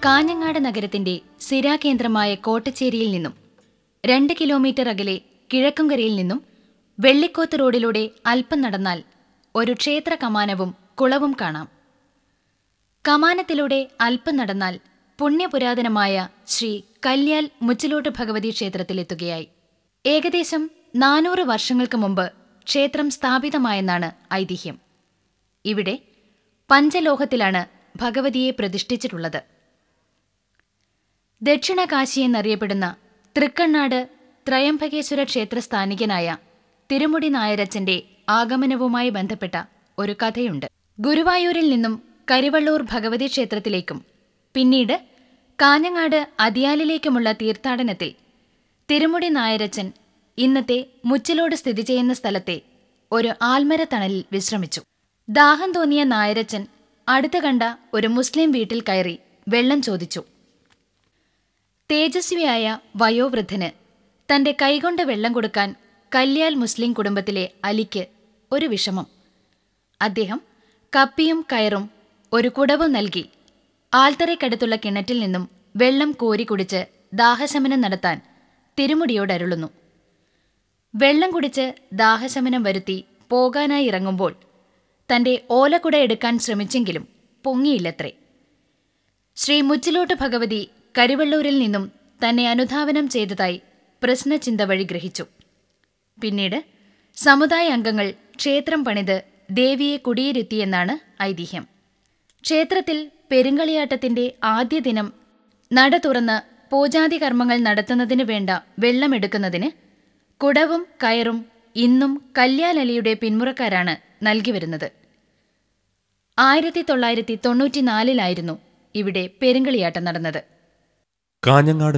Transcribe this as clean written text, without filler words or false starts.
കാഞ്ഞങ്ങാട് നഗരത്തിന്റെ സിരാകേന്ദ്രമായ കോട്ടച്ചേരിയിൽ നിന്നും 2 കിലോമീറ്റർ അകലെ കിഴക്കുംകരയിൽ നിന്നും വെള്ളിക്കോത്ത് റോഡിലൂടെ അല്പം നടന്നാൽ ഒരു ക്ഷേത്ര കമാനവും കുളവും കാണാം. കമാനത്തിലൂടെ അല്പം നടന്നാൽ പുണ്യപുരാതനമായ ശ്രീ കല്യാൽ മുച്ചിലോട്ട് ഭഗവതി ക്ഷേത്രത്തിലെത്തുകയായി. ഏകദേശം 400 വർഷങ്ങൾക്ക് മുമ്പ് ക്ഷേത്രം സ്ഥാപിതമായെന്നാണ് ഐതിഹ്യം. ഇവിടെ പഞ്ചലോഹത്തിലാണ് ഭഗവതിയെ പ്രതിഷ്ഠിച്ചിട്ടുള്ളത്. ദക്ഷിണകാശി എന്നറിയപ്പെടുന്ന തൃക്കണ്ണാട് ത്രയംബകേശ്വര ക്ഷേത്രസ്ഥാനികനായ തിരുമുടി നായരച്ചന്റെ ആഗമനവുമായി ബന്ധപ്പെട്ട ഒരു കഥയുണ്ട്. ഗുരുവായൂരിൽ നിന്നും കരിവള്ളൂർ ഭഗവതി ക്ഷേത്രത്തിലേക്കും പിന്നീട് കാഞ്ഞങ്ങാട് അതിയാലിലേക്കുമുള്ള തീർത്ഥാടനത്തിൽ തിരുമുടി നായരച്ചൻ ഇന്നത്തെ മുച്ചിലോട് സ്ഥിതി ചെയ്യുന്ന സ്ഥലത്തെ ഒരു ആൽമരത്തണലിൽ വിശ്രമിച്ചു. ദാഹം തോന്നിയ നായരച്ചൻ അടുത്ത് കണ്ട ഒരു മുസ്ലിം വീട്ടിൽ കയറി വെള്ളം ചോദിച്ചു. തേജസ്വിയായ വയോവൃദ്ധന് തന്റെ കൈകൊണ്ട് വെള്ളം കൊടുക്കാൻ കല്യാൽ മുസ്ലിം കുടുംബത്തിലെ അലിക്ക് ഒരു വിഷമം. അദ്ദേഹം കപ്പിയും കയറും ഒരു കുടവും നൽകി ആൽത്തറയ്ക്കടുത്തുള്ള കിണറ്റിൽ നിന്നും വെള്ളം കോരി കുടിച്ച് ദാഹശമനം നടത്താൻ തിരുമുടിയോടരുളുന്നു. വെള്ളം കുടിച്ച് ദാഹശമനം വരുത്തി പോകാനായി ഇറങ്ങുമ്പോൾ തന്റെ ഓലക്കുട എടുക്കാൻ ശ്രമിച്ചെങ്കിലും പൊങ്ങിയില്ലത്രേ. ശ്രീ മുച്ചിലോട്ട് ഭഗവതി കരിവള്ളൂരിൽ നിന്നും തന്നെ അനുധാവനം ചെയ്തതായി പ്രശ്നചിന്ത വഴി ഗ്രഹിച്ചു. പിന്നീട് സമുദായ അംഗങ്ങൾ ക്ഷേത്രം പണിത് ദേവിയെ കുടിയിരുത്തിയെന്നാണ് ഐതിഹ്യം. ക്ഷേത്രത്തിൽ പെരുങ്കളിയാട്ടത്തിന്റെ ആദ്യ ദിനം നട തുറന്ന് പൂജാതി കർമ്മങ്ങൾ നടത്തുന്നതിന് വേണ്ട വെള്ളമെടുക്കുന്നതിന് കുടവും കയറും ഇന്നും കല്യാലലിയുടെ പിന്മുറക്കാരാണ് നൽകിവരുന്നത്. 1994 ഇവിടെ പെരുങ്കളിയാട്ടം നടന്നത്. കാഞ്ഞങ്ങാട്